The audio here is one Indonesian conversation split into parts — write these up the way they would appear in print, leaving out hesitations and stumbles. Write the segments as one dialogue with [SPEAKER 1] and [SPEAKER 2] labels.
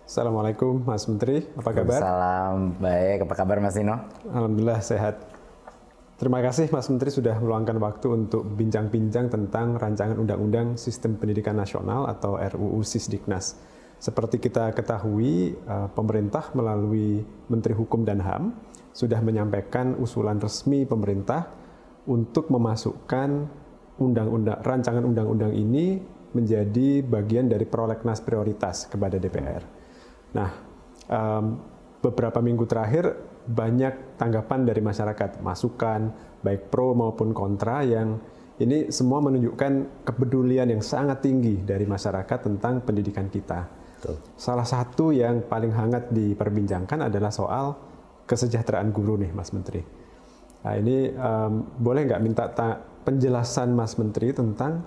[SPEAKER 1] Assalamualaikum Mas Menteri, apa kabar?
[SPEAKER 2] Salam baik, apa kabar Mas Nino?
[SPEAKER 1] Alhamdulillah sehat. Terima kasih Mas Menteri sudah meluangkan waktu untuk bincang-bincang tentang rancangan Undang-Undang Sistem Pendidikan Nasional atau RUU Sisdiknas. Seperti kita ketahui, pemerintah melalui Menteri Hukum dan HAM sudah menyampaikan usulan resmi pemerintah untuk memasukkan rancangan undang-undang ini menjadi bagian dari prolegnas prioritas kepada DPR. Nah, beberapa minggu terakhir banyak tanggapan dari masyarakat, masukan baik pro maupun kontra yang ini semua menunjukkan kepedulian yang sangat tinggi dari masyarakat tentang pendidikan kita. Betul. Salah satu yang paling hangat diperbincangkan adalah soal kesejahteraan guru nih, Mas Menteri. Nah, ini boleh nggak minta penjelasan Mas Menteri tentang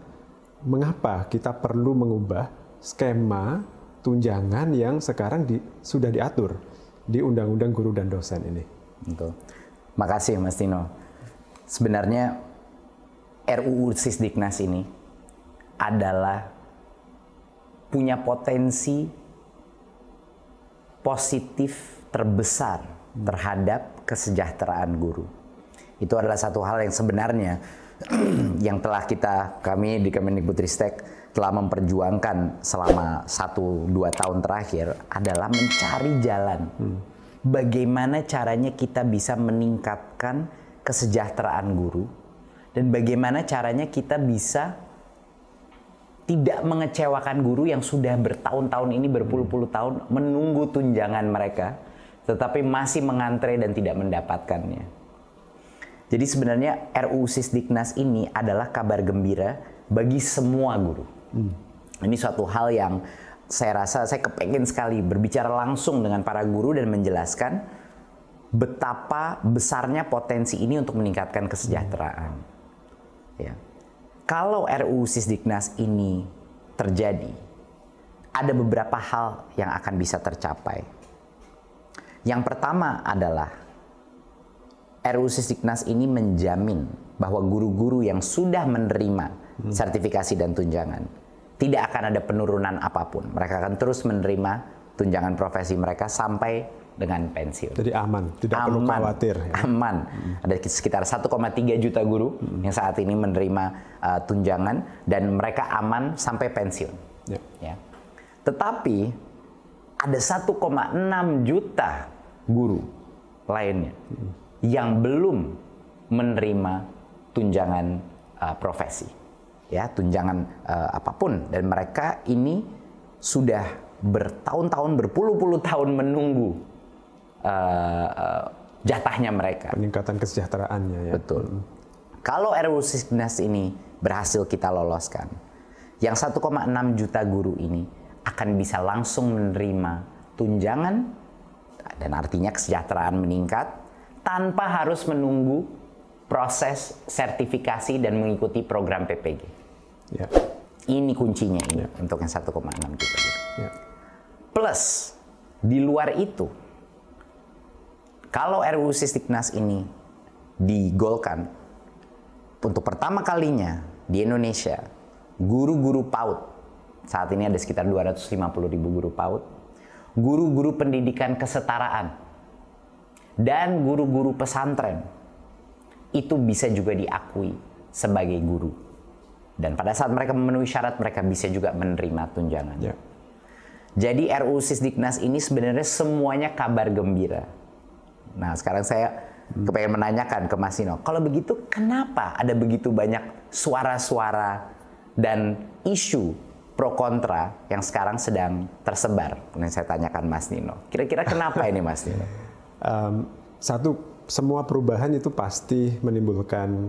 [SPEAKER 1] mengapa kita perlu mengubah skema tunjangan yang sekarang sudah diatur di Undang-Undang Guru dan Dosen ini.
[SPEAKER 2] Betul. Makasih Mas Tino. Sebenarnya RUU Sisdiknas ini adalah punya potensi positif terbesar terhadap kesejahteraan guru. Itu adalah satu hal yang sebenarnya yang telah kami di Kemendikbudristek telah memperjuangkan selama 1-2 tahun terakhir adalah mencari jalan. Bagaimana caranya kita bisa meningkatkan kesejahteraan guru dan bagaimana caranya kita bisa tidak mengecewakan guru yang sudah bertahun-tahun ini, berpuluh-puluh tahun menunggu tunjangan mereka tetapi masih mengantre dan tidak mendapatkannya. Jadi sebenarnya RUU Sisdiknas ini adalah kabar gembira bagi semua guru. Ini suatu hal yang saya rasa saya kepengen sekali berbicara langsung dengan para guru dan menjelaskan betapa besarnya potensi ini untuk meningkatkan kesejahteraan. Ya. Kalau RUU Sisdiknas ini terjadi, ada beberapa hal yang akan bisa tercapai. Yang pertama adalah RUU Sisdiknas ini menjamin bahwa guru-guru yang sudah menerima sertifikasi dan tunjangan tidak akan ada penurunan apapun. Mereka akan terus menerima tunjangan profesi mereka sampai dengan pensiun.
[SPEAKER 1] Jadi aman, tidak perlu khawatir.
[SPEAKER 2] Ya? Aman. Ada sekitar 1,3 juta guru yang saat ini menerima tunjangan dan mereka aman sampai pensiun. Ya. Tetapi ada 1,6 juta guru lainnya yang belum menerima tunjangan profesi. Ya, tunjangan apapun, dan mereka ini sudah bertahun-tahun, berpuluh-puluh tahun menunggu jatahnya mereka.
[SPEAKER 1] Peningkatan kesejahteraannya ya.
[SPEAKER 2] Betul. Kalau RUU Sisdiknas ini berhasil kita loloskan, yang 1,6 juta guru ini akan bisa langsung menerima tunjangan dan artinya kesejahteraan meningkat tanpa harus menunggu proses sertifikasi dan mengikuti program PPG. Ya. Ini kuncinya ini untuk yang 1,6 juta. Ya. Plus, di luar itu, kalau RUU Sisdiknas ini digolkan, untuk pertama kalinya di Indonesia, guru-guru PAUD, saat ini ada sekitar 250.000 guru PAUD, guru-guru pendidikan kesetaraan, dan guru-guru pesantren, itu bisa juga diakui sebagai guru. Dan pada saat mereka memenuhi syarat, mereka bisa juga menerima tunjangan. Ya. Jadi RUU Sisdiknas ini sebenarnya semuanya kabar gembira. Nah, sekarang saya kepengen menanyakan ke Mas Nino, kalau begitu kenapa ada begitu banyak suara-suara dan isu pro kontra yang sekarang sedang tersebar? Yang saya tanyakan Mas Nino. Kira-kira kenapa ini Mas Nino?
[SPEAKER 1] Satu, semua perubahan itu pasti menimbulkan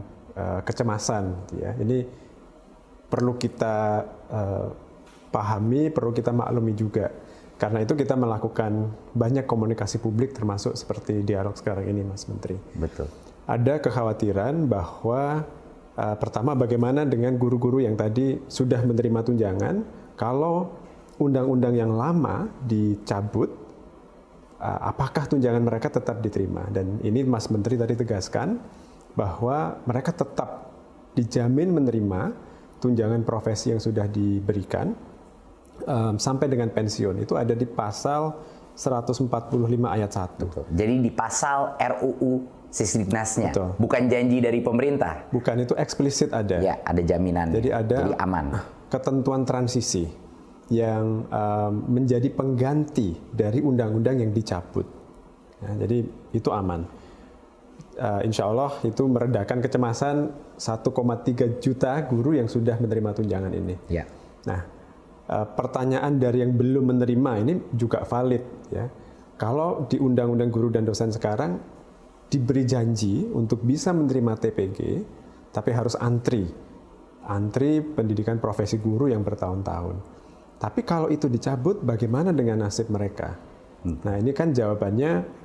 [SPEAKER 1] kecemasan. Ya. Ini perlu kita pahami, perlu kita maklumi juga. Karena itu kita melakukan banyak komunikasi publik termasuk seperti dialog sekarang ini, Mas Menteri.
[SPEAKER 2] Betul.
[SPEAKER 1] Ada kekhawatiran bahwa pertama bagaimana dengan guru-guru yang tadi sudah menerima tunjangan, kalau undang-undang yang lama dicabut, apakah tunjangan mereka tetap diterima? Dan ini Mas Menteri tadi tegaskan bahwa mereka tetap dijamin menerima tunjangan profesi yang sudah diberikan sampai dengan pensiun itu ada di pasal 145 ayat 1.
[SPEAKER 2] Betul. Jadi di pasal RUU Sisdiknasnya,
[SPEAKER 1] Betul.
[SPEAKER 2] bukan janji dari pemerintah.
[SPEAKER 1] Bukan, itu eksplisit ada.
[SPEAKER 2] Ya, ada jaminan.
[SPEAKER 1] Jadi ada
[SPEAKER 2] aman.
[SPEAKER 1] ketentuan transisi yang menjadi pengganti dari undang-undang yang dicabut. Ya, jadi itu aman. Insya Allah itu meredakan kecemasan 1,3 juta guru yang sudah menerima tunjangan ini.
[SPEAKER 2] Ya.
[SPEAKER 1] Nah, pertanyaan dari yang belum menerima ini juga valid. Ya. Kalau di Undang-Undang Guru dan Dosen sekarang diberi janji untuk bisa menerima TPG, tapi harus antri pendidikan profesi guru yang bertahun-tahun. Tapi kalau itu dicabut, bagaimana dengan nasib mereka? Nah, ini kan jawabannya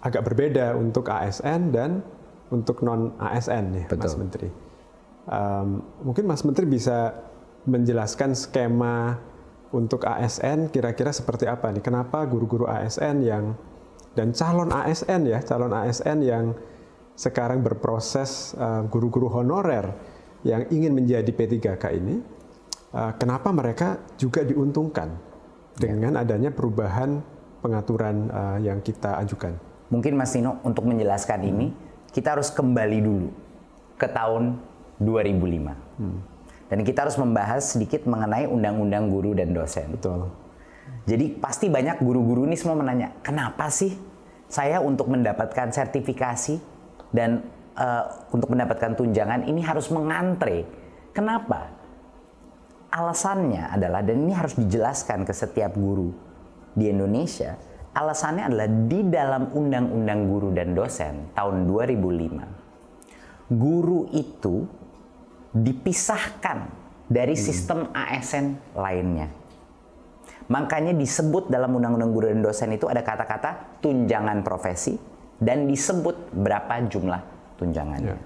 [SPEAKER 1] agak berbeda untuk ASN dan untuk non-ASN ya,
[SPEAKER 2] Betul.
[SPEAKER 1] Mas Menteri. Mungkin Mas Menteri bisa menjelaskan skema untuk ASN kira-kira seperti apa nih? Kenapa guru-guru ASN dan calon ASN yang sekarang berproses guru-guru honorer yang ingin menjadi P3K ini, kenapa mereka juga diuntungkan dengan adanya perubahan pengaturan yang kita ajukan?
[SPEAKER 2] Mungkin Mas Nino untuk menjelaskan ini, kita harus kembali dulu ke tahun 2005. Dan kita harus membahas sedikit mengenai Undang-Undang Guru dan Dosen.
[SPEAKER 1] Betul.
[SPEAKER 2] Jadi pasti banyak guru-guru ini semua menanya, kenapa sih saya untuk mendapatkan sertifikasi dan untuk mendapatkan tunjangan ini harus mengantre? Kenapa? Alasannya adalah, dan ini harus dijelaskan ke setiap guru di Indonesia, alasannya adalah di dalam Undang-Undang Guru dan Dosen tahun 2005, guru itu dipisahkan dari sistem ASN lainnya. Makanya disebut dalam Undang-Undang Guru dan Dosen itu ada kata-kata tunjangan profesi dan disebut berapa jumlah tunjangannya.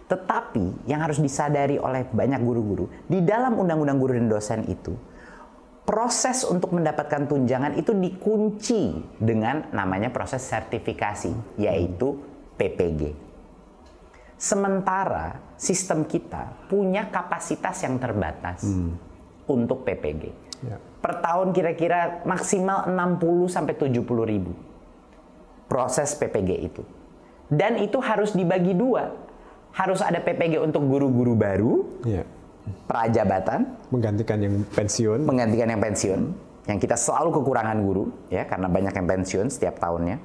[SPEAKER 2] Tetapi yang harus disadari oleh banyak guru-guru, di dalam Undang-Undang Guru dan Dosen itu, proses untuk mendapatkan tunjangan itu dikunci dengan namanya proses sertifikasi, yaitu PPG. Sementara sistem kita punya kapasitas yang terbatas untuk PPG.
[SPEAKER 1] Ya.
[SPEAKER 2] Per tahun kira-kira maksimal 60 sampai 70 ribu proses PPG itu. Dan itu harus dibagi dua. Harus ada PPG untuk guru-guru baru,
[SPEAKER 1] Ya.
[SPEAKER 2] prajabatan,
[SPEAKER 1] Menggantikan yang pensiun.
[SPEAKER 2] yang kita selalu kekurangan guru ya, karena banyak yang pensiun setiap tahunnya.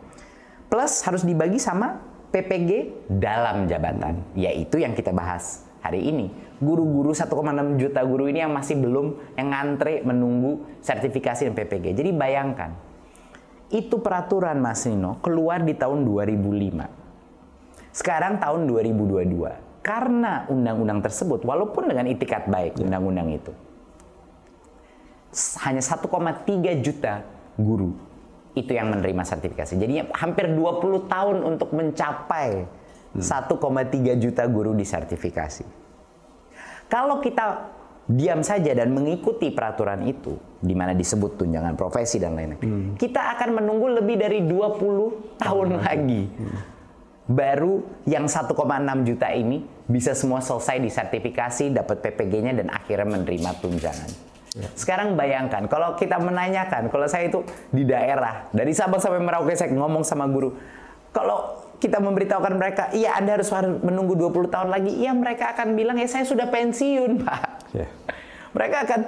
[SPEAKER 2] Plus harus dibagi sama PPG dalam jabatan, yaitu yang kita bahas hari ini. Guru-guru 1,6 juta guru ini yang masih belum, yang ngantre menunggu sertifikasi dan PPG. Jadi bayangkan, itu peraturan Mas Nino keluar di tahun 2005. Sekarang tahun 2022. Karena undang-undang tersebut, walaupun dengan itikat baik undang-undang itu, hanya 1,3 juta guru itu yang menerima sertifikasi. Jadi hampir 20 tahun untuk mencapai 1,3 juta guru disertifikasi. Kalau kita diam saja dan mengikuti peraturan itu, di mana disebut tunjangan profesi dan lain-lain, kita akan menunggu lebih dari 20 tahun lagi. Baru yang 1,6 juta ini bisa semua selesai disertifikasi, dapat PPG-nya dan akhirnya menerima tunjangan. Sekarang bayangkan, kalau kita menanyakan, kalau saya itu di daerah, dari Sabang sampai Merauke saya ngomong sama guru, kalau kita memberitahukan mereka, iya Anda harus menunggu 20 tahun lagi, iya mereka akan bilang, ya saya sudah pensiun Pak.
[SPEAKER 1] Yeah.
[SPEAKER 2] Mereka akan,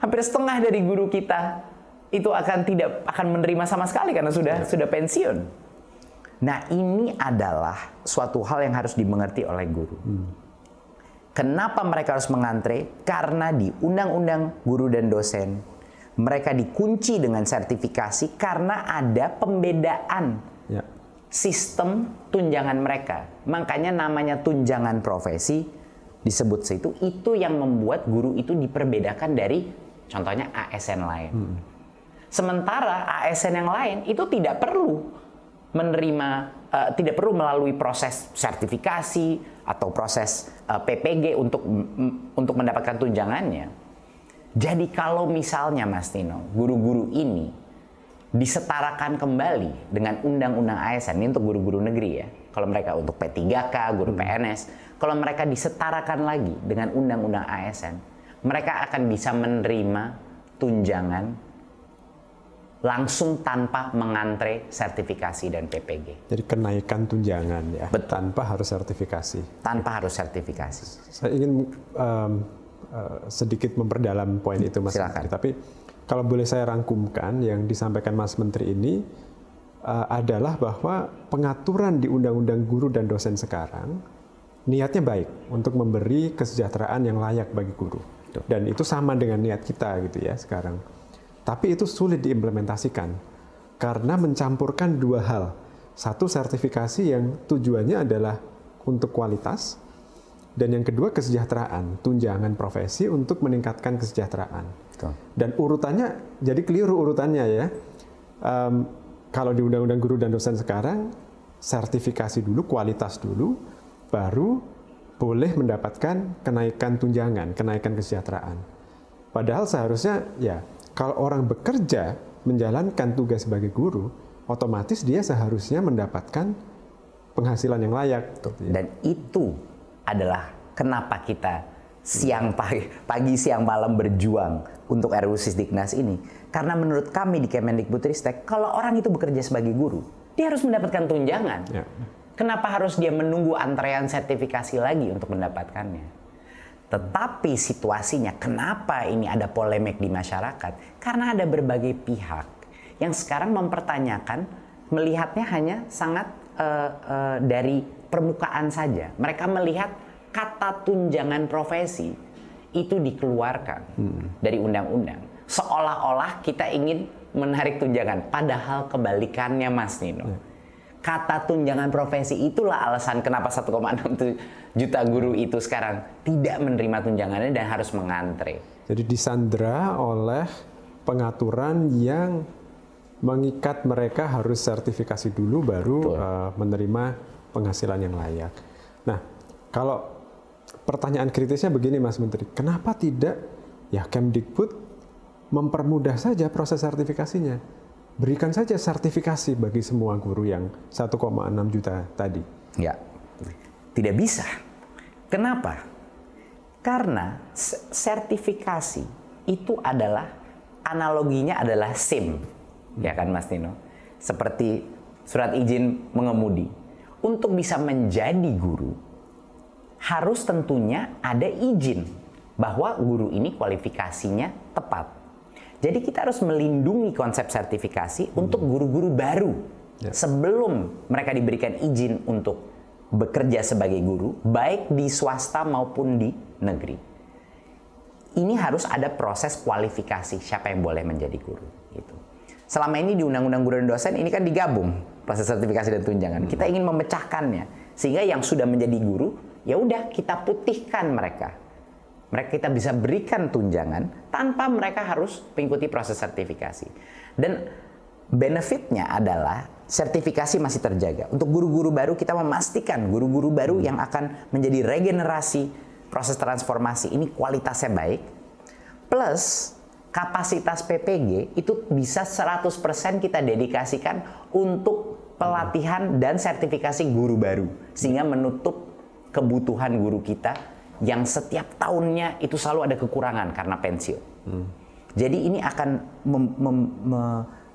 [SPEAKER 2] hampir setengah dari guru kita, itu tidak akan menerima sama sekali karena sudah pensiun. Nah, ini adalah suatu hal yang harus dimengerti oleh guru. Kenapa mereka harus mengantre? Karena di Undang-Undang Guru dan Dosen, mereka dikunci dengan sertifikasi karena ada pembedaan sistem tunjangan mereka. Makanya namanya tunjangan profesi disebut situ, itu yang membuat guru itu diperbedakan dari contohnya ASN lain. Sementara ASN yang lain itu tidak perlu menerima, tidak perlu melalui proses sertifikasi atau proses PPG untuk mendapatkan tunjangannya. Jadi kalau misalnya Mas Nino, guru-guru ini disetarakan kembali dengan undang-undang ASN, ini untuk guru-guru negeri ya. Kalau mereka untuk P3K, guru PNS, kalau mereka disetarakan lagi dengan undang-undang ASN, mereka akan bisa menerima tunjangan langsung tanpa mengantre sertifikasi dan PPG.
[SPEAKER 1] Jadi kenaikan tunjangan ya, betul, tanpa harus sertifikasi.
[SPEAKER 2] Tanpa harus sertifikasi.
[SPEAKER 1] Saya ingin sedikit memperdalam poin itu, Mas
[SPEAKER 2] Silakan.
[SPEAKER 1] Menteri. Tapi kalau boleh saya rangkumkan, yang disampaikan Mas Menteri ini adalah bahwa pengaturan di Undang-Undang Guru dan Dosen sekarang niatnya baik untuk memberi kesejahteraan yang layak bagi guru. Dan itu sama dengan niat kita gitu ya sekarang. Tapi itu sulit diimplementasikan karena mencampurkan dua hal. Satu, sertifikasi yang tujuannya adalah untuk kualitas, dan yang kedua kesejahteraan, tunjangan profesi untuk meningkatkan kesejahteraan.
[SPEAKER 2] Betul. Dan
[SPEAKER 1] urutannya jadi keliru urutannya ya. Kalau di Undang-Undang Guru dan Dosen sekarang, sertifikasi dulu, kualitas dulu, baru boleh mendapatkan kenaikan tunjangan, kenaikan kesejahteraan. Padahal seharusnya ya, kalau orang bekerja menjalankan tugas sebagai guru, otomatis dia seharusnya mendapatkan penghasilan yang layak.
[SPEAKER 2] Dan itu adalah kenapa kita pagi siang malam berjuang untuk RUU Sisdiknas ini. Karena menurut kami di Kemendikbudristek, kalau orang itu bekerja sebagai guru, dia harus mendapatkan tunjangan. Ya. Kenapa harus dia menunggu antrean sertifikasi lagi untuk mendapatkannya? Tetapi situasinya, kenapa ini ada polemik di masyarakat? Karena ada berbagai pihak yang sekarang mempertanyakan, melihatnya hanya sangat dari permukaan saja. Mereka melihat kata tunjangan profesi itu dikeluarkan dari undang-undang. Seolah-olah kita ingin menarik tunjangan, padahal kebalikannya, Mas Nino. Kata tunjangan profesi itulah alasan kenapa 1,6 juta guru itu sekarang tidak menerima tunjangannya dan harus mengantre.
[SPEAKER 1] Jadi disandra oleh pengaturan yang mengikat mereka harus sertifikasi dulu baru menerima penghasilan yang layak. Nah, kalau pertanyaan kritisnya begini, Mas Menteri, kenapa tidak ya Kemdikbud mempermudah saja proses sertifikasinya? Berikan saja sertifikasi bagi semua guru yang 1,6 juta tadi.
[SPEAKER 2] Ya, tidak bisa. Kenapa? Karena sertifikasi itu adalah, analoginya adalah SIM. Ya kan Mas Nino? Seperti surat izin mengemudi. Untuk bisa menjadi guru, harus tentunya ada izin bahwa guru ini kualifikasinya tepat. Jadi kita harus melindungi konsep sertifikasi untuk guru-guru baru sebelum mereka diberikan izin untuk bekerja sebagai guru, baik di swasta maupun di negeri. Ini harus ada proses kualifikasi siapa yang boleh menjadi guru. Gitu. Selama ini di Undang-Undang Guru dan Dosen ini kan digabung proses sertifikasi dan tunjangan. Kita ingin memecahkannya sehingga yang sudah menjadi guru ya udah kita putihkan mereka. Mereka kita bisa berikan tunjangan tanpa mereka harus mengikuti proses sertifikasi. Dan benefitnya adalah sertifikasi masih terjaga. Untuk guru-guru baru kita memastikan guru-guru baru yang akan menjadi regenerasi proses transformasi ini kualitasnya baik. Plus kapasitas PPG itu bisa 100% kita dedikasikan untuk pelatihan dan sertifikasi guru baru. Sehingga menutup kebutuhan guru kita yang setiap tahunnya itu selalu ada kekurangan karena pensiun. Jadi ini akan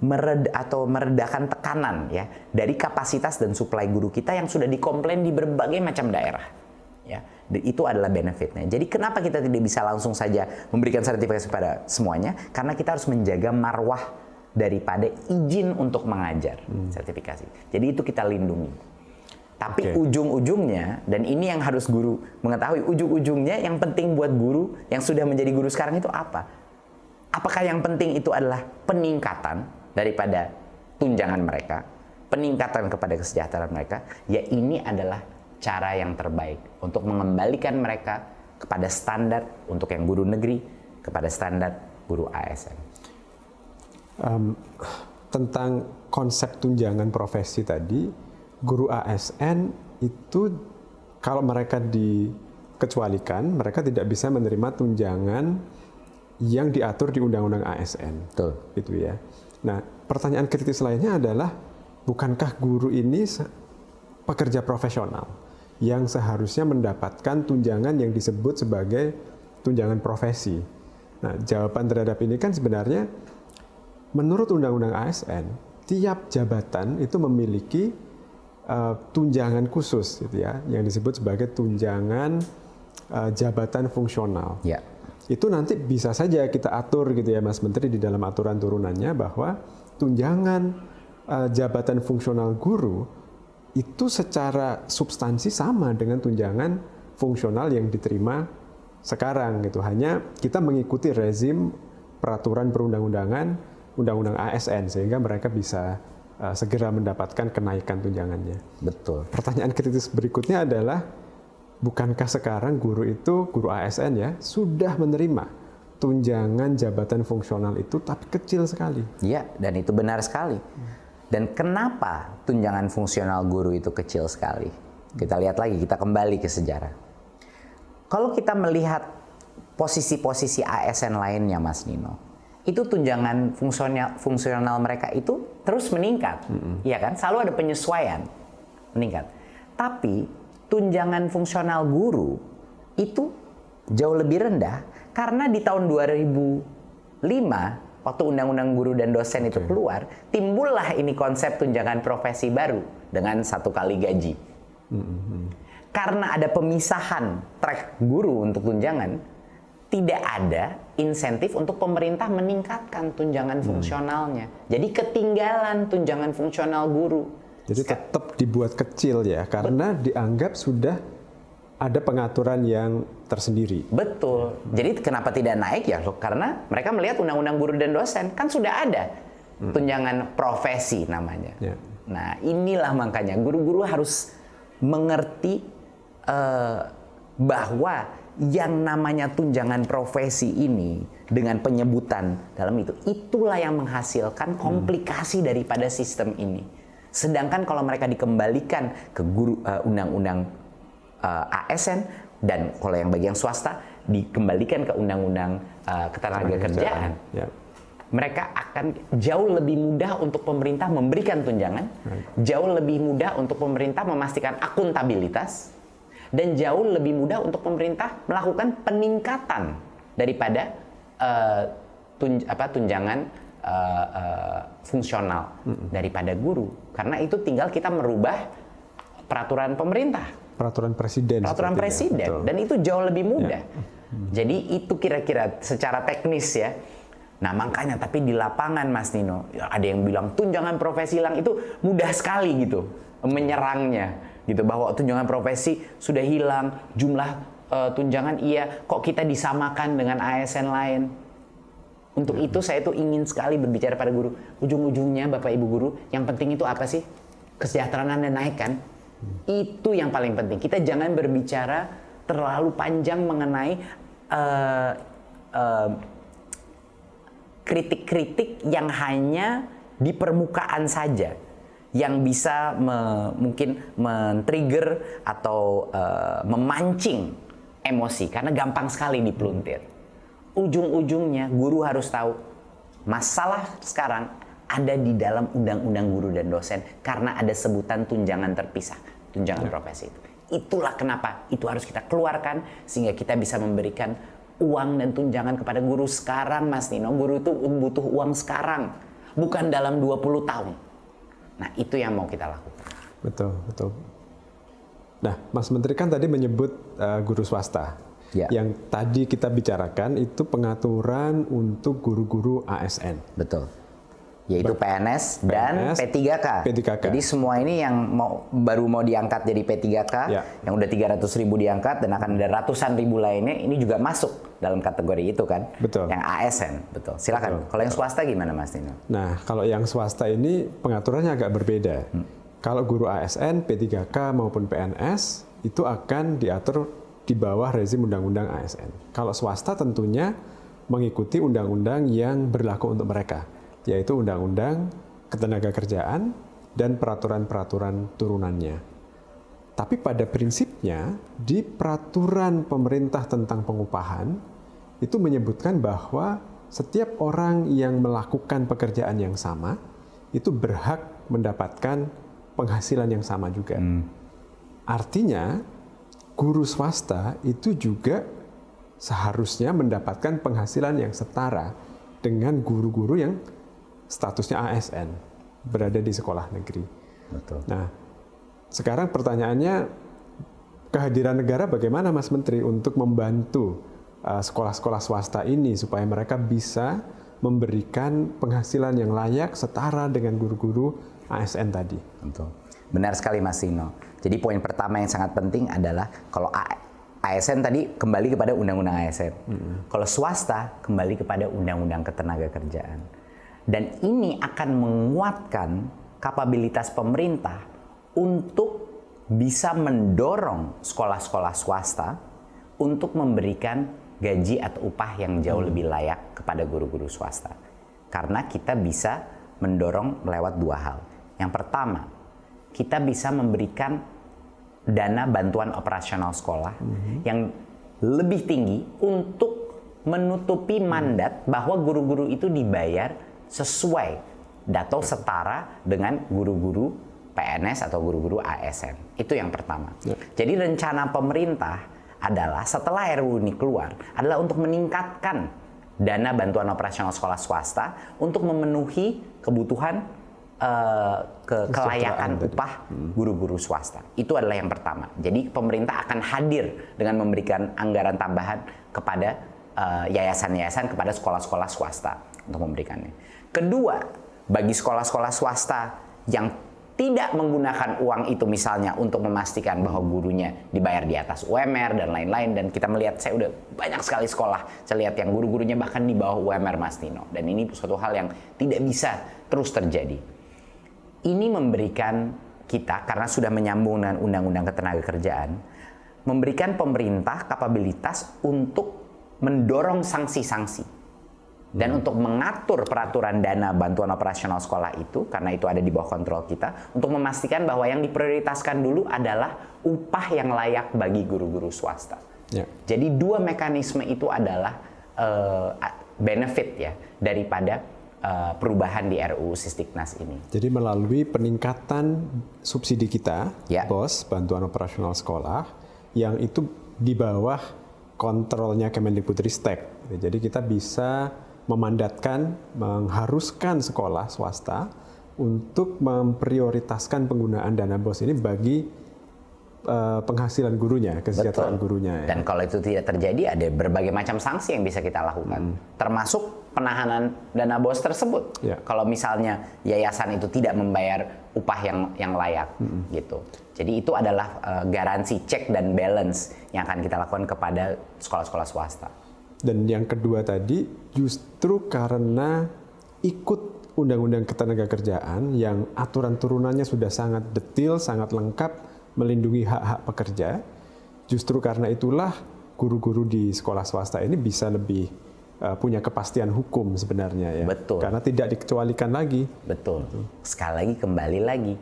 [SPEAKER 2] meredakan tekanan ya dari kapasitas dan suplai guru kita yang sudah dikomplain di berbagai macam daerah. Ya, itu adalah benefitnya. Jadi kenapa kita tidak bisa langsung saja memberikan sertifikasi pada semuanya? Karena kita harus menjaga marwah daripada izin untuk mengajar sertifikasi. Jadi itu kita lindungi. Tapi ujung-ujungnya, dan ini yang harus guru mengetahui, ujung-ujungnya yang penting buat guru yang sudah menjadi guru sekarang itu apa? Apakah yang penting itu adalah peningkatan daripada tunjangan mereka, peningkatan kepada kesejahteraan mereka? Ya ini adalah cara yang terbaik untuk mengembalikan mereka kepada standar untuk yang guru negeri, kepada standar guru ASN.
[SPEAKER 1] Tentang konsep tunjangan profesi tadi, guru ASN itu kalau mereka dikecualikan, mereka tidak bisa menerima tunjangan yang diatur di Undang-Undang ASN.
[SPEAKER 2] Betul.
[SPEAKER 1] Itu ya. Nah, pertanyaan kritis lainnya adalah, bukankah guru ini pekerja profesional yang seharusnya mendapatkan tunjangan yang disebut sebagai tunjangan profesi? Nah, jawaban terhadap ini kan sebenarnya menurut Undang-Undang ASN, tiap jabatan itu memiliki tunjangan khusus gitu ya, yang disebut sebagai tunjangan jabatan fungsional.
[SPEAKER 2] Ya.
[SPEAKER 1] Itu nanti bisa saja kita atur gitu ya Mas Menteri di dalam aturan turunannya bahwa tunjangan jabatan fungsional guru itu secara substansi sama dengan tunjangan fungsional yang diterima sekarang gitu. Hanya kita mengikuti rezim peraturan perundang-undangan, undang-undang ASN sehingga mereka bisa segera mendapatkan kenaikan tunjangannya.
[SPEAKER 2] Betul.
[SPEAKER 1] Pertanyaan kritis berikutnya adalah, bukankah sekarang guru ASN ya, sudah menerima tunjangan jabatan fungsional itu tapi kecil sekali?
[SPEAKER 2] Iya, dan itu benar sekali. Dan kenapa tunjangan fungsional guru itu kecil sekali? Kita lihat lagi, kita kembali ke sejarah. Kalau kita melihat posisi-posisi ASN lainnya, Mas Nino, itu tunjangan fungsional mereka itu terus meningkat, ya kan? Selalu ada penyesuaian meningkat. Tapi tunjangan fungsional guru itu jauh lebih rendah karena di tahun 2005 waktu Undang-Undang Guru dan Dosen itu keluar, timbullah ini konsep tunjangan profesi baru dengan 1 kali gaji. Karena ada pemisahan track guru untuk tunjangan, tidak ada insentif untuk pemerintah meningkatkan tunjangan fungsionalnya. Jadi ketinggalan tunjangan fungsional guru.
[SPEAKER 1] Jadi tetap dibuat kecil ya, karena dianggap sudah ada pengaturan yang tersendiri.
[SPEAKER 2] Betul. Jadi kenapa tidak naik ya? Karena mereka melihat Undang-Undang Guru dan Dosen kan sudah ada tunjangan profesi namanya. Ya. Nah, inilah makanya guru-guru harus mengerti bahwa yang namanya tunjangan profesi ini dengan penyebutan dalam itulah yang menghasilkan komplikasi daripada sistem ini. Sedangkan kalau mereka dikembalikan ke undang-undang ASN dan kalau yang bagi yang swasta dikembalikan ke undang-undang ketenagakerjaan, mereka akan jauh lebih mudah untuk pemerintah memberikan tunjangan, jauh lebih mudah untuk pemerintah memastikan akuntabilitas, dan jauh lebih mudah untuk pemerintah melakukan peningkatan daripada tunjangan fungsional daripada guru. Karena itu tinggal kita merubah peraturan pemerintah.
[SPEAKER 1] Peraturan presiden.
[SPEAKER 2] Peraturan presiden. Dan itu jauh lebih mudah. Jadi itu kira-kira secara teknis ya. Nah makanya, tapi di lapangan Mas Nino, ada yang bilang tunjangan profesi hilang, itu mudah sekali gitu menyerangnya. Gitu, bahwa tunjangan profesi sudah hilang, jumlah tunjangan iya, kok kita disamakan dengan ASN lain. Untuk itu saya tuh ingin sekali berbicara pada guru. Ujung-ujungnya Bapak Ibu guru, yang penting itu apa sih? Kesejahteraan Anda naik kan? Itu yang paling penting. Kita jangan berbicara terlalu panjang mengenai kritik-kritik yang hanya di permukaan saja, yang bisa mungkin men-trigger atau memancing emosi, karena gampang sekali dipeluntir. Ujung-ujungnya guru harus tahu masalah sekarang ada di dalam Undang-Undang Guru dan Dosen karena ada sebutan tunjangan terpisah, tunjangan profesi itu. Itulah kenapa itu harus kita keluarkan sehingga kita bisa memberikan uang dan tunjangan kepada guru sekarang, Mas Nino. Guru itu butuh uang sekarang, bukan dalam 20 tahun. Nah, itu yang mau kita lakukan.
[SPEAKER 1] Betul, betul. Nah, Mas Menteri kan tadi menyebut guru swasta. Ya. Yang tadi kita bicarakan itu pengaturan untuk guru-guru ASN.
[SPEAKER 2] Betul. Yaitu PNS dan P3K. Jadi semua ini yang baru mau diangkat jadi P3K, yang udah 300.000 diangkat dan akan ada ratusan ribu lainnya, ini juga masuk dalam kategori itu kan.
[SPEAKER 1] Betul.
[SPEAKER 2] Yang ASN, betul. Silakan. Kalau yang swasta gimana Mas Nino?
[SPEAKER 1] Nah, kalau yang swasta ini pengaturannya agak berbeda. Kalau guru ASN, P3K maupun PNS itu akan diatur di bawah rezim undang-undang ASN. Kalau swasta tentunya mengikuti undang-undang yang berlaku untuk mereka, yaitu Undang-Undang Ketenagakerjaan dan peraturan-peraturan turunannya. Tapi pada prinsipnya, di peraturan pemerintah tentang pengupahan, itu menyebutkan bahwa setiap orang yang melakukan pekerjaan yang sama, itu berhak mendapatkan penghasilan yang sama juga. Artinya, guru swasta itu juga seharusnya mendapatkan penghasilan yang setara dengan guru-guru yang statusnya ASN, berada di sekolah negeri.
[SPEAKER 2] Betul.
[SPEAKER 1] Nah, sekarang pertanyaannya, kehadiran negara bagaimana Mas Menteri untuk membantu sekolah-sekolah swasta ini supaya mereka bisa memberikan penghasilan yang layak setara dengan guru-guru ASN tadi?
[SPEAKER 2] Betul. Benar sekali Mas Dino. Jadi poin pertama yang sangat penting adalah kalau ASN tadi kembali kepada undang-undang ASN. Kalau swasta kembali kepada undang-undang ketenagakerjaan. Dan ini akan menguatkan kapabilitas pemerintah untuk bisa mendorong sekolah-sekolah swasta untuk memberikan gaji atau upah yang jauh lebih layak kepada guru-guru swasta. Karena kita bisa mendorong lewat dua hal. Yang pertama, kita bisa memberikan dana bantuan operasional sekolah yang lebih tinggi untuk menutupi mandat bahwa guru-guru itu dibayar sesuai atau setara dengan guru-guru PNS atau guru-guru ASN. Itu yang pertama. Jadi rencana pemerintah adalah setelah RUU ini keluar adalah untuk meningkatkan dana bantuan operasional sekolah swasta untuk memenuhi kebutuhan kelayakan upah guru-guru swasta. Itu adalah yang pertama. Jadi pemerintah akan hadir dengan memberikan anggaran tambahan kepada yayasan-yayasan, kepada sekolah-sekolah swasta untuk memberikannya. Kedua, bagi sekolah-sekolah swasta yang tidak menggunakan uang itu misalnya untuk memastikan bahwa gurunya dibayar di atas UMR dan lain-lain, dan kita melihat, saya udah banyak sekali sekolah, saya lihat yang guru-gurunya bahkan di bawah UMR Mas Dino, dan ini suatu hal yang tidak bisa terus terjadi. Ini memberikan kita, karena sudah menyambung dengan Undang-Undang Ketenagakerjaan, memberikan pemerintah kapabilitas untuk mendorong sanksi-sanksi dan untuk mengatur peraturan dana bantuan operasional sekolah itu, karena itu ada di bawah kontrol kita, untuk memastikan bahwa yang diprioritaskan dulu adalah upah yang layak bagi guru-guru swasta. Jadi dua mekanisme itu adalah benefit ya daripada perubahan di RUU Sisdiknas ini.
[SPEAKER 1] Jadi melalui peningkatan subsidi kita, BOS, bantuan operasional sekolah, yang itu di bawah kontrolnya Kemendikbudristek. Jadi kita bisa memandatkan, mengharuskan sekolah swasta untuk memprioritaskan penggunaan dana BOS ini bagi penghasilan gurunya, kesejahteraan gurunya.
[SPEAKER 2] Dan kalau itu tidak terjadi, ada berbagai macam sanksi yang bisa kita lakukan, termasuk penahanan dana BOS tersebut. Kalau misalnya yayasan itu tidak membayar upah yang layak, gitu. Jadi itu adalah garansi check dan balance yang akan kita lakukan kepada sekolah-sekolah swasta.
[SPEAKER 1] Dan yang kedua tadi, justru karena ikut Undang-Undang Ketenagakerjaan yang aturan turunannya sudah sangat detail, sangat lengkap, melindungi hak-hak pekerja, justru karena itulah guru-guru di sekolah swasta ini bisa lebih punya kepastian hukum sebenarnya ya.
[SPEAKER 2] Betul.
[SPEAKER 1] Karena tidak dikecualikan lagi.
[SPEAKER 2] Betul. Sekali lagi, kembali lagi.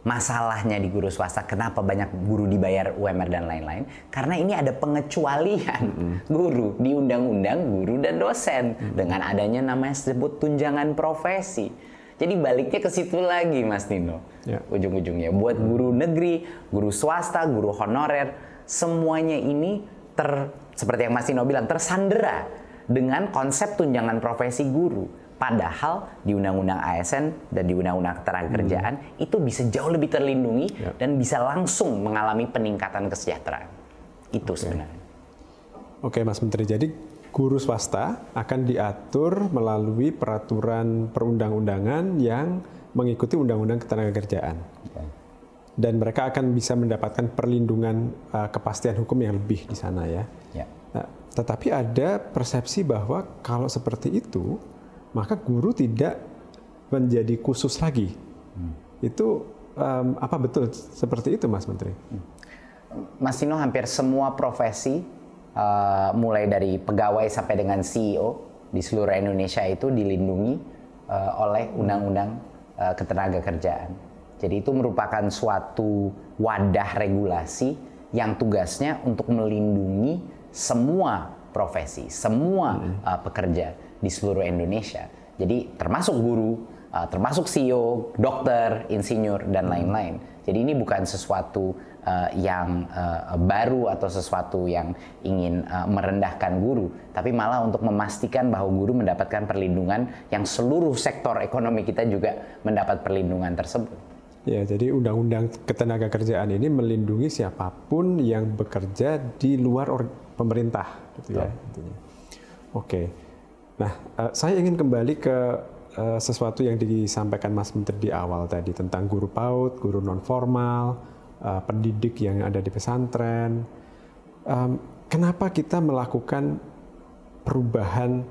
[SPEAKER 2] Masalahnya di guru swasta, kenapa banyak guru dibayar UMR dan lain-lain? Karena ini ada pengecualian guru di Undang-Undang Guru dan Dosen dengan adanya namanya disebut tunjangan profesi. Jadi baliknya ke situ lagi Mas Dino, ujung-ujungnya. Buat guru negeri, guru swasta, guru honorer, semuanya ini seperti yang Mas Dino bilang, tersandera dengan konsep tunjangan profesi guru. Padahal di Undang-Undang ASN dan di Undang-Undang Ketenagakerjaan itu bisa jauh lebih terlindungi dan bisa langsung mengalami peningkatan kesejahteraan. Itu sebenarnya.
[SPEAKER 1] Oke Mas Menteri, jadi guru swasta akan diatur melalui peraturan perundang-undangan yang mengikuti Undang-Undang Ketenagakerjaan. Dan mereka akan bisa mendapatkan perlindungan kepastian hukum yang lebih di sana ya. Nah, tetapi ada persepsi bahwa kalau seperti itu, maka guru tidak menjadi khusus lagi. Itu apa betul seperti itu Mas Menteri?
[SPEAKER 2] Mas Dino, hampir semua profesi, mulai dari pegawai sampai dengan CEO di seluruh Indonesia itu dilindungi oleh Undang-Undang Ketenagakerjaan. Jadi itu merupakan suatu wadah regulasi yang tugasnya untuk melindungi semua profesi, semua pekerja di seluruh Indonesia. Jadi termasuk guru, termasuk CEO, dokter, insinyur, dan lain-lain. Jadi ini bukan sesuatu yang baru atau sesuatu yang ingin merendahkan guru, tapi malah untuk memastikan bahwa guru mendapatkan perlindungan yang seluruh sektor ekonomi kita juga mendapat perlindungan tersebut.
[SPEAKER 1] Ya, jadi Undang-Undang Ketenagakerjaan ini melindungi siapapun yang bekerja di luar pemerintah, gitu ya. Intinya. Oke. Nah, saya ingin kembali ke sesuatu yang disampaikan Mas Menteri di awal tadi tentang guru PAUD, guru non formal, pendidik yang ada di pesantren. Kenapa kita melakukan perubahan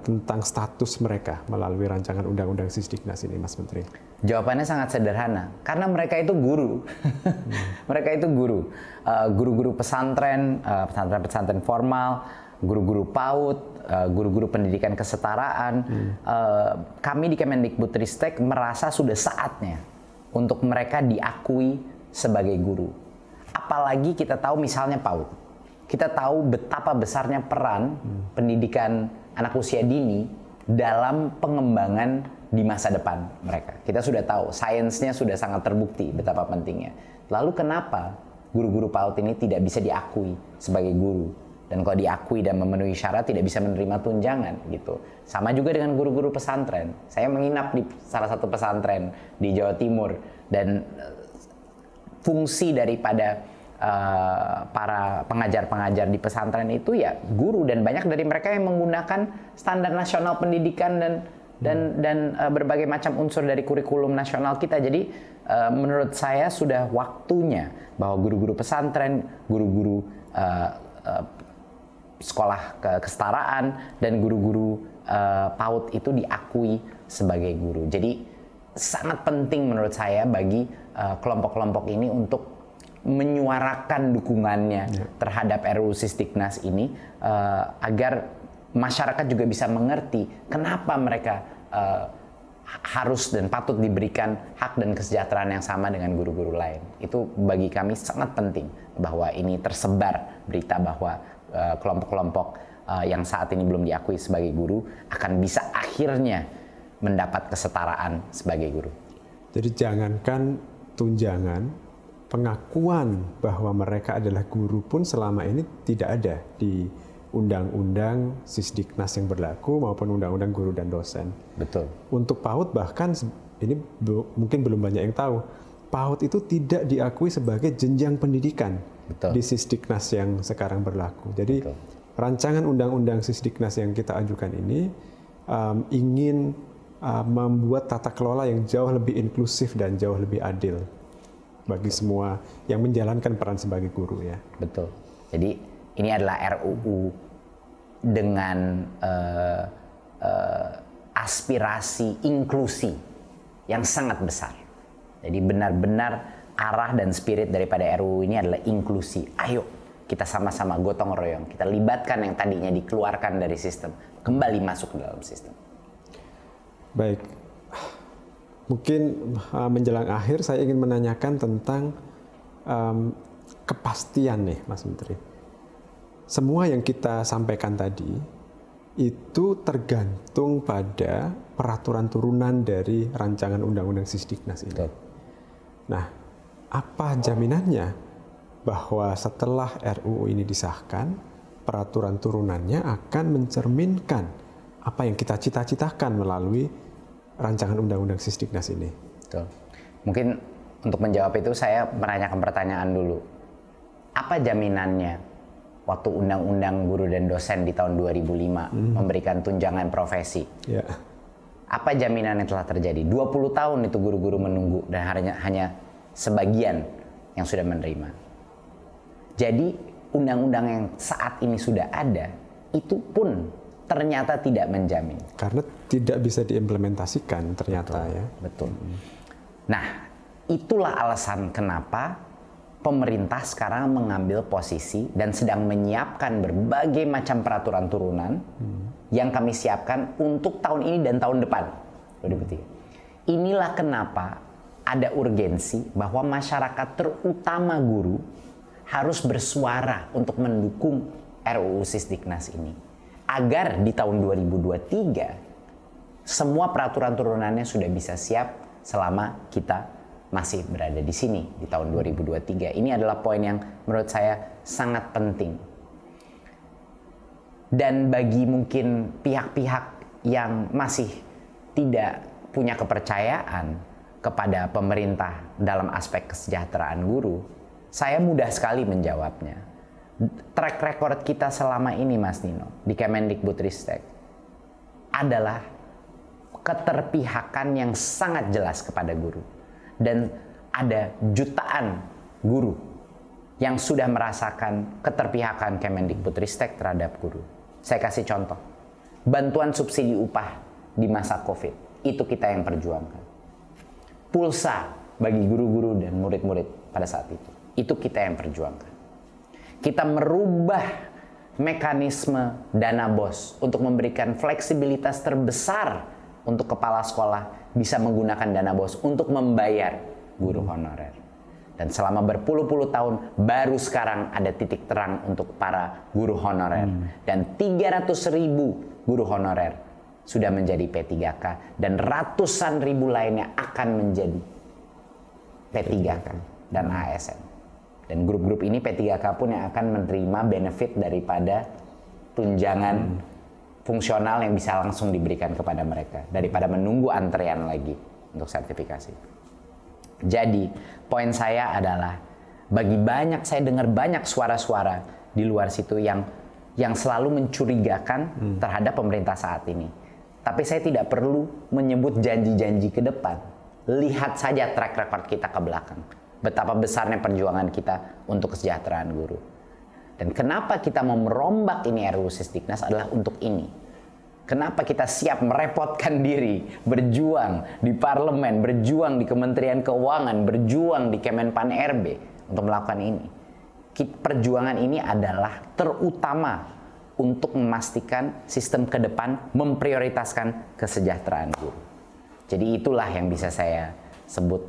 [SPEAKER 1] tentang status mereka melalui rancangan Undang-Undang Sisdiknas ini, Mas Menteri?
[SPEAKER 2] Jawabannya sangat sederhana, karena mereka itu guru. Mereka itu guru. Guru-guru pesantren, pesantren formal, guru-guru PAUD, guru-guru pendidikan kesetaraan. Kami di Kemendikbudristek merasa sudah saatnya untuk mereka diakui sebagai guru. Apalagi kita tahu misalnya PAUD. Kita tahu betapa besarnya peran pendidikan anak usia dini dalam pengembangan di masa depan mereka. Kita sudah tahu, sainsnya sudah sangat terbukti betapa pentingnya. Lalu kenapa guru-guru PAUD ini tidak bisa diakui sebagai guru? Dan kalau diakui dan memenuhi syarat tidak bisa menerima tunjangan gitu. Sama juga dengan guru-guru pesantren. Saya menginap di salah satu pesantren di Jawa Timur dan fungsi daripada para pengajar-pengajar di pesantren itu ya guru, dan banyak dari mereka yang menggunakan standar nasional pendidikan dan berbagai macam unsur dari kurikulum nasional kita. Jadi menurut saya sudah waktunya bahwa guru-guru pesantren, guru-guru sekolah kesetaraan dan guru-guru PAUD itu diakui sebagai guru. Jadi sangat penting menurut saya bagi kelompok-kelompok ini untuk menyuarakan dukungannya terhadap RUU Sisdiknas ini agar masyarakat juga bisa mengerti kenapa mereka harus dan patut diberikan hak dan kesejahteraan yang sama dengan guru-guru lain. Itu bagi kami sangat penting bahwa ini tersebar berita bahwa kelompok-kelompok yang saat ini belum diakui sebagai guru akan bisa akhirnya mendapat kesetaraan sebagai guru.
[SPEAKER 1] Jadi jangankan tunjangan, pengakuan bahwa mereka adalah guru pun selama ini tidak ada di Undang-Undang Sisdiknas yang berlaku maupun Undang-Undang Guru dan Dosen.
[SPEAKER 2] Betul.
[SPEAKER 1] Untuk PAUD bahkan ini mungkin belum banyak yang tahu, PAUD itu tidak diakui sebagai jenjang pendidikan. Betul. Di Sisdiknas yang sekarang berlaku. Jadi betul, rancangan Undang-Undang Sisdiknas yang kita ajukan ini ingin membuat tata kelola yang jauh lebih inklusif dan jauh lebih adil bagi semua yang menjalankan peran sebagai guru ya.
[SPEAKER 2] Betul. Jadi ini adalah RUU dengan aspirasi inklusi yang sangat besar. Jadi benar-benar arah dan spirit daripada RUU ini adalah inklusi. Ayo kita sama-sama gotong royong, kita libatkan yang tadinya dikeluarkan dari sistem kembali masuk ke dalam sistem.
[SPEAKER 1] Baik. Mungkin menjelang akhir saya ingin menanyakan tentang kepastian nih Mas Menteri. Semua yang kita sampaikan tadi itu tergantung pada peraturan turunan dari rancangan Undang-Undang Sisdiknas ini. Nah, apa jaminannya bahwa setelah RUU ini disahkan, peraturan turunannya akan mencerminkan apa yang kita cita-citakan melalui rancangan Undang-Undang Sisdiknas ini?
[SPEAKER 2] Betul. Mungkin untuk menjawab itu saya menanyakan pertanyaan dulu. Apa jaminannya waktu Undang-Undang Guru dan Dosen di tahun 2005 memberikan tunjangan profesi? Ya. Apa jaminan yang telah terjadi? 20 tahun itu guru-guru menunggu dan hanya sebagian yang sudah menerima. Jadi undang-undang yang saat ini sudah ada itu pun ternyata tidak menjamin.
[SPEAKER 1] Karena tidak bisa diimplementasikan ternyata. Betul, ya.
[SPEAKER 2] Betul. Nah, itulah alasan kenapa pemerintah sekarang mengambil posisi dan sedang menyiapkan berbagai macam peraturan turunan yang kami siapkan untuk tahun ini dan tahun depan. 2023. Inilah kenapa ada urgensi bahwa masyarakat terutama guru harus bersuara untuk mendukung RUU Sisdiknas ini. Agar di tahun 2023 semua peraturan turunannya sudah bisa siap selama kita masih berada di sini di tahun 2023. Ini adalah poin yang menurut saya sangat penting. Dan bagi mungkin pihak-pihak yang masih tidak punya kepercayaan kepada pemerintah dalam aspek kesejahteraan guru, saya mudah sekali menjawabnya. Track record kita selama ini, Mas Nino, di Kemendikbudristek adalah keterpihakan yang sangat jelas kepada guru. Dan ada jutaan guru yang sudah merasakan keterpihakan Kemendikbudristek terhadap guru. Saya kasih contoh. Bantuan subsidi upah di masa COVID, itu kita yang perjuangkan. Pulsa bagi guru-guru dan murid-murid pada saat itu kita yang perjuangkan. Kita merubah mekanisme dana BOS untuk memberikan fleksibilitas terbesar untuk kepala sekolah bisa menggunakan dana BOS untuk membayar guru honorer. Dan selama berpuluh-puluh tahun baru sekarang ada titik terang untuk para guru honorer. Dan 300.000 guru honorer sudah menjadi P3K dan ratusan ribu lainnya akan menjadi P3K dan ASN. Dan grup-grup ini P3K pun yang akan menerima benefit daripada tunjangan fungsional yang bisa langsung diberikan kepada mereka daripada menunggu antrean lagi untuk sertifikasi. Jadi poin saya adalah saya dengar banyak suara-suara di luar situ yang selalu mencurigakan terhadap pemerintah saat ini. Tapi saya tidak perlu menyebut janji-janji ke depan. Lihat saja track record kita ke belakang. Betapa besarnya perjuangan kita untuk kesejahteraan guru. Dan kenapa kita mau merombak ini RUU Sisdiknas adalah untuk ini. Kenapa kita siap merepotkan diri, berjuang di parlemen, berjuang di Kementerian Keuangan, berjuang di Kemenpan RB untuk melakukan ini. Perjuangan ini adalah terutama untuk memastikan sistem ke depan memprioritaskan kesejahteraan guru. Jadi itulah yang bisa saya sebut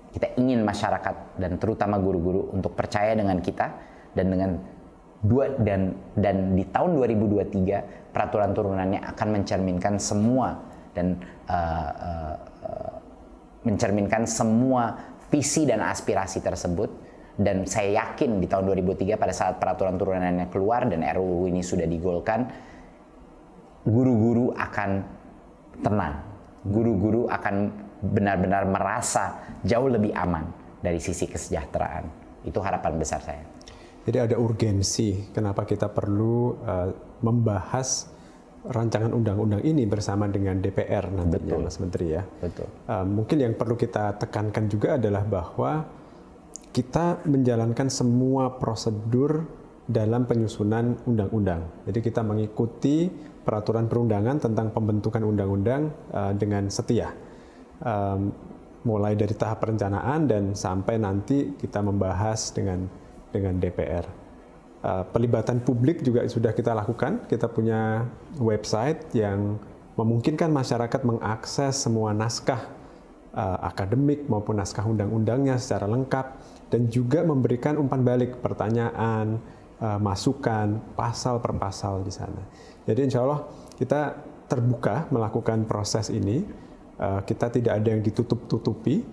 [SPEAKER 2] kita ingin masyarakat dan terutama guru-guru untuk percaya dengan kita dan di tahun 2023 peraturan turunannya akan mencerminkan semua dan mencerminkan semua visi dan aspirasi tersebut. Dan saya yakin di tahun 2003 pada saat peraturan turunannya keluar dan RUU ini sudah digolkan, guru-guru akan tenang, guru-guru akan benar-benar merasa jauh lebih aman dari sisi kesejahteraan. Itu harapan besar saya.
[SPEAKER 1] Jadi ada urgensi kenapa kita perlu membahas rancangan undang-undang ini bersama dengan DPR nantinya, Mas Menteri ya.
[SPEAKER 2] Betul.
[SPEAKER 1] Mungkin yang perlu kita tekankan juga adalah bahwa kita menjalankan semua prosedur dalam penyusunan undang-undang. Jadi kita mengikuti peraturan perundangan tentang pembentukan undang-undang dengan setia. Mulai dari tahap perencanaan dan sampai nanti kita membahas dengan DPR. Pelibatan publik juga sudah kita lakukan. Kita punya website yang memungkinkan masyarakat mengakses semua naskah akademik maupun naskah undang-undangnya secara lengkap dan juga memberikan umpan balik pertanyaan, masukan, pasal per pasal di sana. Jadi insya Allah kita terbuka melakukan proses ini. Kita tidak ada yang ditutup-tutupi.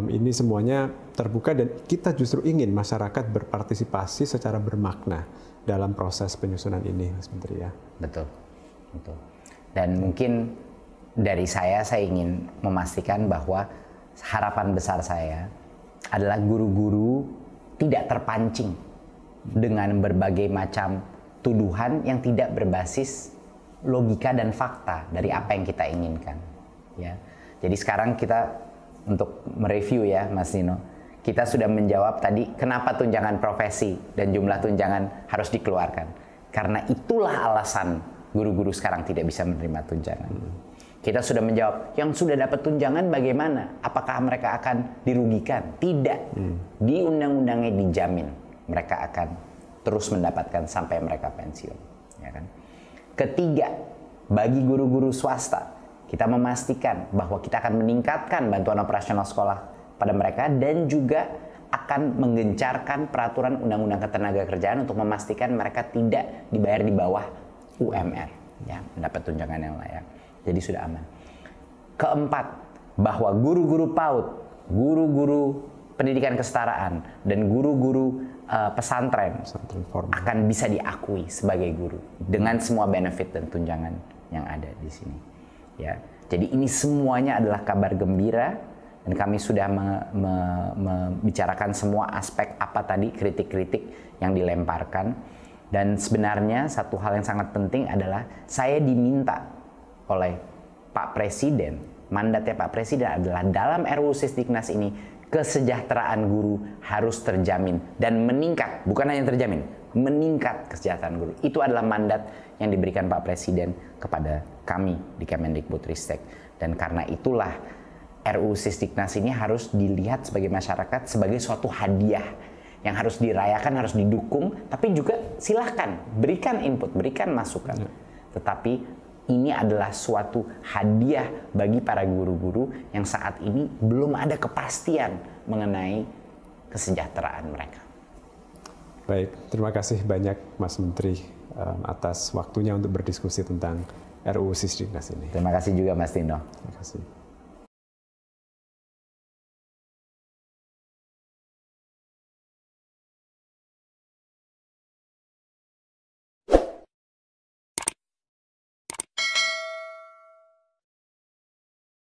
[SPEAKER 1] Ini semuanya terbuka dan kita justru ingin masyarakat berpartisipasi secara bermakna dalam proses penyusunan ini, Mas Menteri ya.
[SPEAKER 2] Betul. Dan mungkin dari saya ingin memastikan bahwa harapan besar saya adalah guru-guru tidak terpancing dengan berbagai macam tuduhan yang tidak berbasis logika dan fakta dari apa yang kita inginkan. Ya. Jadi sekarang kita untuk mereview ya Mas Nino, kita sudah menjawab tadi kenapa tunjangan profesi dan jumlah tunjangan harus dikeluarkan. Karena itulah alasan guru-guru sekarang tidak bisa menerima tunjangan. Kita sudah menjawab yang sudah dapat tunjangan bagaimana? Apakah mereka akan dirugikan? Tidak. Di undang-undangnya dijamin mereka akan terus mendapatkan sampai mereka pensiun. Ya kan? Ketiga, bagi guru-guru swasta, kita memastikan bahwa kita akan meningkatkan bantuan operasional sekolah pada mereka dan juga akan menggencarkan peraturan undang-undang ketenagakerjaan untuk memastikan mereka tidak dibayar di bawah UMR, ya, mendapat tunjangan yang layak. Jadi sudah aman. Keempat, bahwa guru-guru PAUD, guru-guru pendidikan kesetaraan, dan guru-guru pesantren akan bisa diakui sebagai guru dengan semua benefit dan tunjangan yang ada di sini. Ya, jadi ini semuanya adalah kabar gembira, dan kami sudah membicarakan semua aspek apa tadi kritik-kritik yang dilemparkan. Dan sebenarnya satu hal yang sangat penting adalah saya diminta oleh Pak Presiden, mandatnya Pak Presiden adalah dalam RUU Sisdiknas ini kesejahteraan guru harus terjamin dan meningkat, bukan hanya terjamin, meningkat kesejahteraan guru. Itu adalah mandat yang diberikan Pak Presiden kepada kami di Kemendikbudristek. Dan karena itulah RUU Sisdiknas ini harus dilihat sebagai masyarakat sebagai suatu hadiah yang harus dirayakan, harus didukung, tapi juga silahkan berikan input, berikan masukan. Tetapi ini adalah suatu hadiah bagi para guru-guru yang saat ini belum ada kepastian mengenai kesejahteraan mereka.
[SPEAKER 1] Baik, terima kasih banyak Mas Menteri atas waktunya untuk berdiskusi tentang RUU Sisdiknas ini.
[SPEAKER 2] Terima kasih juga Mas Tino.
[SPEAKER 1] Terima kasih.